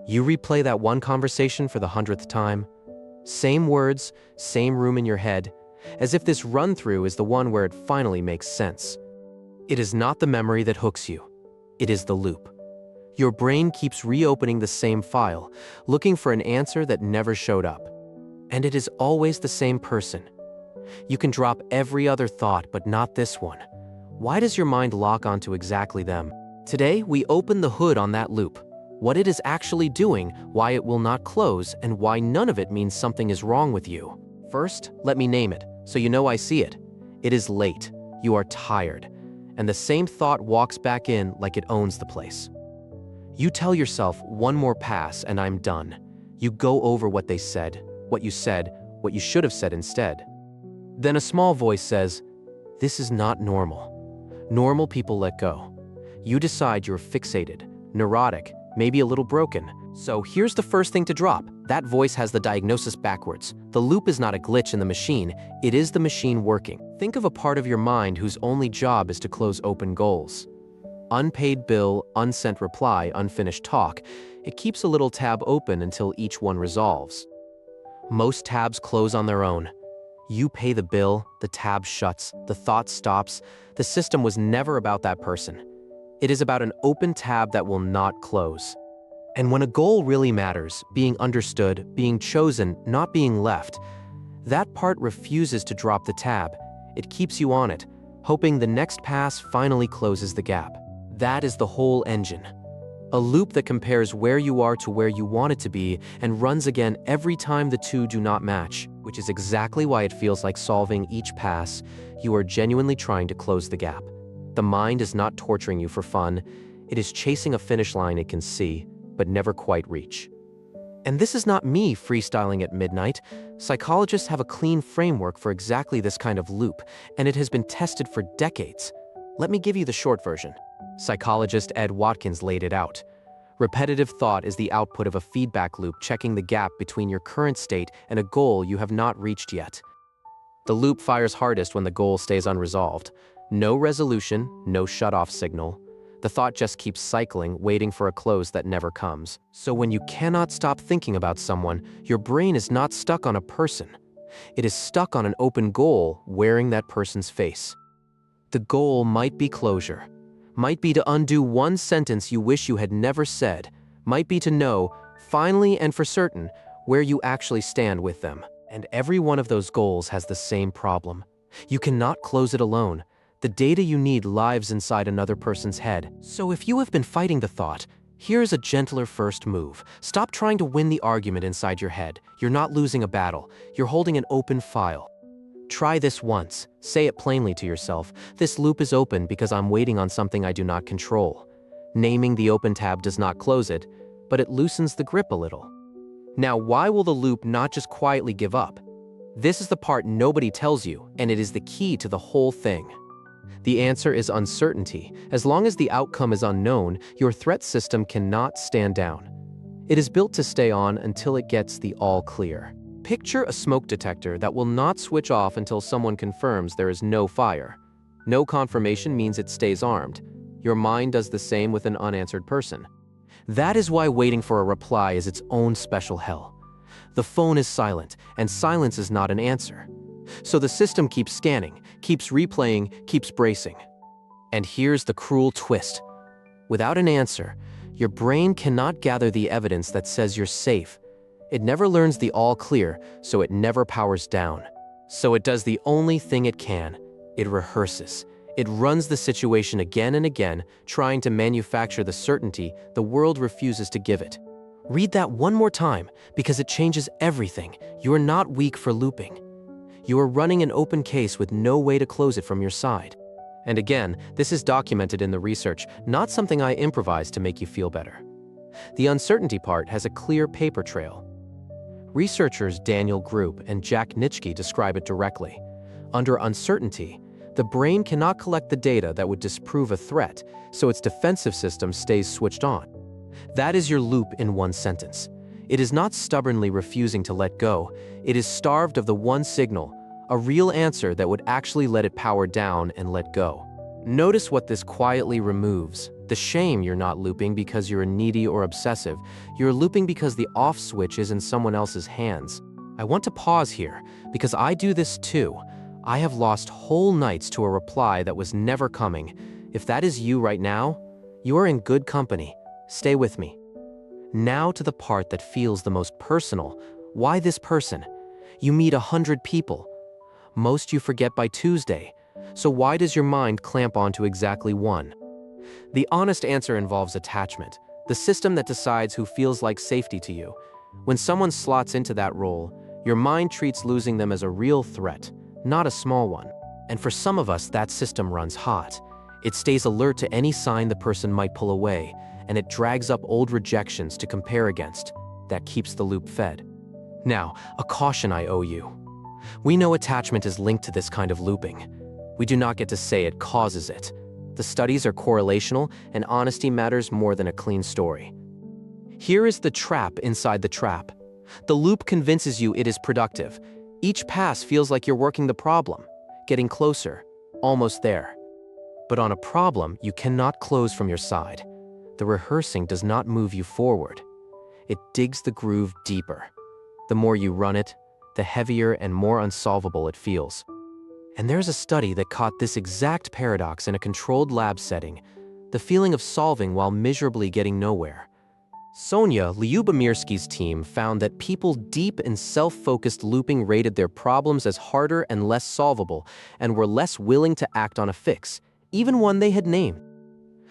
You replay that one conversation for the 100th time. Same words, same room in your head, as if this run-through is the one where it finally makes sense. It is not the memory that hooks you. It is the loop. Your brain keeps reopening the same file, looking for an answer that never showed up. And it is always the same person. You can drop every other thought, but not this one. Why does your mind lock onto exactly them? Today, we open the hood on that loop. What it is actually doing, why it will not close, and why none of it means something is wrong with you. First, let me name it, so you know I see it. It is late. You are tired. And the same thought walks back in like it owns the place. You tell yourself, one more pass and I'm done. You go over what they said, what you should have said instead. Then a small voice says, this is not normal. Normal people let go. You decide you're fixated, neurotic, maybe a little broken. So here's the first thing to drop. That voice has the diagnosis backwards. The loop is not a glitch in the machine, it is the machine working. Think of a part of your mind whose only job is to close open goals. Unpaid bill, unsent reply, unfinished talk. It keeps a little tab open until each one resolves. Most tabs close on their own. You pay the bill, the tab shuts, the thought stops. The system was never about that person. It is about an open tab that will not close. And when a goal really matters, being understood, being chosen, not being left, that part refuses to drop the tab. It keeps you on it, hoping the next pass finally closes the gap. That is the whole engine. A loop that compares where you are to where you want it to be and runs again every time the two do not match, which is exactly why it feels like solving each pass. You are genuinely trying to close the gap. The mind is not torturing you for fun. It is chasing a finish line it can see, but never quite reach. And this is not me freestyling at midnight. Psychologists have a clean framework for exactly this kind of loop, and it has been tested for decades. Let me give you the short version. Psychologist Ed Watkins laid it out. Repetitive thought is the output of a feedback loop checking the gap between your current state and a goal you have not reached yet. The loop fires hardest when the goal stays unresolved. No resolution, no shut-off signal. The thought just keeps cycling, waiting for a close that never comes. So when you cannot stop thinking about someone, your brain is not stuck on a person. It is stuck on an open goal wearing that person's face. The goal might be closure. Might be to undo one sentence you wish you had never said. Might be to know, finally and for certain, where you actually stand with them. And every one of those goals has the same problem. You cannot close it alone. The data you need lives inside another person's head. So if you have been fighting the thought, here's a gentler first move. Stop trying to win the argument inside your head. You're not losing a battle. You're holding an open file. Try this once. Say it plainly to yourself. This loop is open because I'm waiting on something I do not control. Naming the open tab does not close it, but it loosens the grip a little. Now, why will the loop not just quietly give up? This is the part nobody tells you, and it is the key to the whole thing. The answer is uncertainty. As long as the outcome is unknown, your threat system cannot stand down. It is built to stay on until it gets the all clear. Picture a smoke detector that will not switch off until someone confirms there is no fire. No confirmation means it stays armed. Your mind does the same with an unanswered person. That is why waiting for a reply is its own special hell. The phone is silent, and silence is not an answer. So the system keeps scanning, keeps replaying, keeps bracing. And here's the cruel twist. Without an answer, your brain cannot gather the evidence that says you're safe. It never learns the all clear, so it never powers down. So it does the only thing it can. It rehearses. It runs the situation again and again, trying to manufacture the certainty the world refuses to give it. Read that one more time, because it changes everything. You are not weak for looping. You are running an open case with no way to close it from your side. And again, this is documented in the research, not something I improvised to make you feel better. The uncertainty part has a clear paper trail. Researchers Daniel Group and Jack Nitschke describe it directly. Under uncertainty, the brain cannot collect the data that would disprove a threat, so its defensive system stays switched on. That is your loop in one sentence. It is not stubbornly refusing to let go. It is starved of the one signal, a real answer that would actually let it power down and let go. Notice what this quietly removes. The shame you're not looping because you're needy or obsessive. You're looping because the off switch is in someone else's hands. I want to pause here because I do this too. I have lost whole nights to a reply that was never coming. If that is you right now, you are in good company. Stay with me. Now to the part that feels the most personal. Why this person? You meet 100 people. Most you forget by Tuesday. So why does your mind clamp onto exactly one? The honest answer involves attachment, the system that decides who feels like safety to you. When someone slots into that role, your mind treats losing them as a real threat, not a small one. And for some of us, that system runs hot. It stays alert to any sign the person might pull away, and it drags up old rejections to compare against. That keeps the loop fed. Now, a caution I owe you. We know attachment is linked to this kind of looping. We do not get to say it causes it. The studies are correlational, and honesty matters more than a clean story. Here is the trap inside the trap. The loop convinces you it is productive. Each pass feels like you're working the problem, getting closer, almost there. But on a problem, you cannot close from your side. The rehearsing does not move you forward. It digs the groove deeper. The more you run it, the heavier and more unsolvable it feels. And there's a study that caught this exact paradox in a controlled lab setting, the feeling of solving while miserably getting nowhere. Sonia Lyubomirsky's team found that people deep in self-focused looping rated their problems as harder and less solvable and were less willing to act on a fix, even one they had named.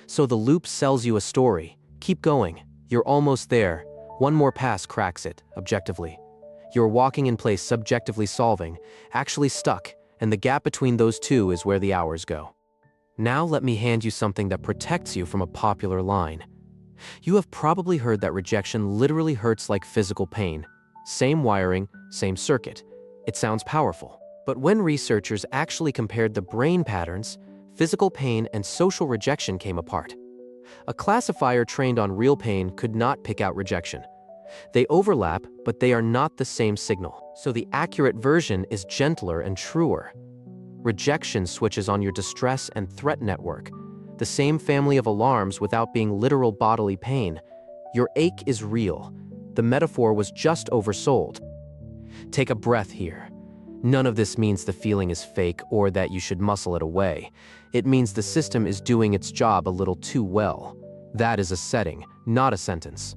So the loop sells you a story. Keep going. You're almost there. One more pass cracks it, objectively. You're walking in place, subjectively solving, actually stuck, and the gap between those two is where the hours go. Now let me hand you something that protects you from a popular line. You have probably heard that rejection literally hurts like physical pain. Same wiring, same circuit. It sounds powerful. But when researchers actually compared the brain patterns, physical pain and social rejection came apart. A classifier trained on real pain could not pick out rejection. They overlap, but they are not the same signal. So the accurate version is gentler and truer. Rejection switches on your distress and threat network, the same family of alarms without being literal bodily pain. Your ache is real. The metaphor was just oversold. Take a breath here. None of this means the feeling is fake or that you should muscle it away. It means the system is doing its job a little too well. That is a setting, not a sentence.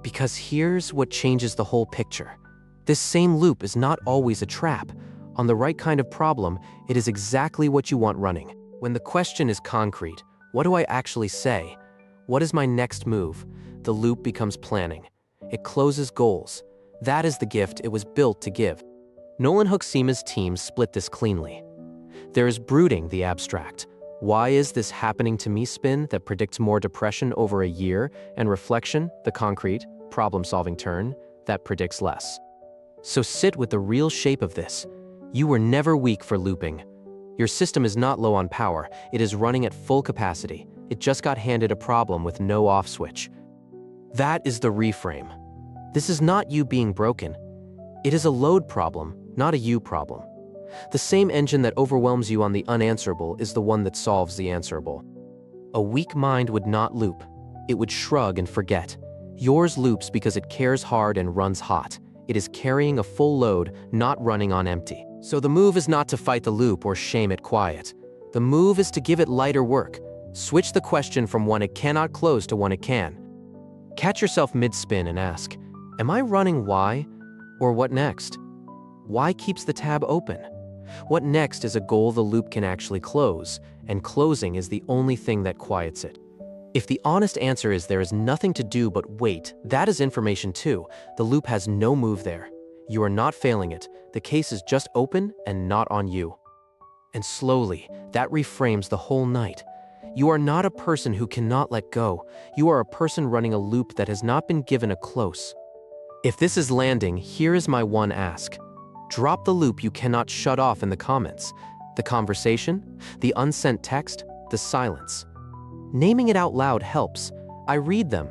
Because here's what changes the whole picture. This same loop is not always a trap. On the right kind of problem, it is exactly what you want running. When the question is concrete, what do I actually say? What is my next move? The loop becomes planning. It closes goals. That is the gift it was built to give. Nolan Hoeksema's team split this cleanly. There is brooding, the abstract. Why is this happening to me spin that predicts more depression over a year, and reflection, the concrete, problem-solving turn, that predicts less. So sit with the real shape of this. You were never weak for looping. Your system is not low on power. It is running at full capacity. It just got handed a problem with no off switch. That is the reframe. This is not you being broken. It is a load problem, not a you problem. The same engine that overwhelms you on the unanswerable is the one that solves the answerable. A weak mind would not loop. It would shrug and forget. Yours loops because it cares hard and runs hot. It is carrying a full load, not running on empty. So the move is not to fight the loop or shame it quiet. The move is to give it lighter work. Switch the question from one it cannot close to one it can. Catch yourself mid-spin and ask, am I running why? Or what next? Why keeps the tab open? What next is a goal the loop can actually close, and closing is the only thing that quiets it. If the honest answer is there is nothing to do but wait, that is information too. The loop has no move there. You are not failing it. The case is just open and not on you. And slowly, that reframes the whole night. You are not a person who cannot let go. You are a person running a loop that has not been given a close. If this is landing, here is my one ask. Drop the loop you cannot shut off in the comments. The conversation, the unsent text, the silence. Naming it out loud helps. I read them.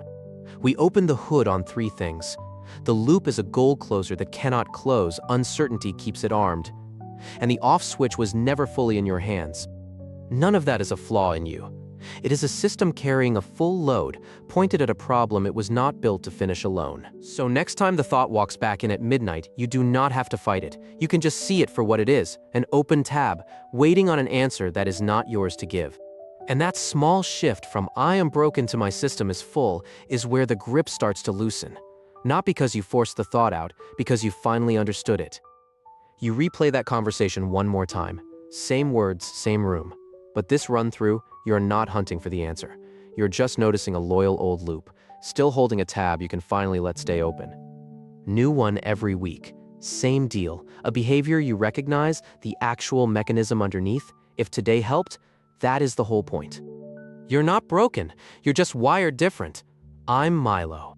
We open the hood on 3 things. The loop is a goal closer that cannot close. Uncertainty keeps it armed. And the off switch was never fully in your hands. None of that is a flaw in you. It is a system carrying a full load, pointed at a problem it was not built to finish alone. So next time the thought walks back in at midnight, you do not have to fight it. You can just see it for what it is, an open tab, waiting on an answer that is not yours to give. And that small shift from "I am broken" to "my system is full" is where the grip starts to loosen. Not because you forced the thought out, because you finally understood it. You replay that conversation one more time. Same words, same room. But this run-through, you're not hunting for the answer. You're just noticing a loyal old loop, still holding a tab you can finally let stay open. New one every week. Same deal. A behavior you recognize, the actual mechanism underneath. If today helped, that is the whole point. You're not broken. You're just wired different. I'm Milo.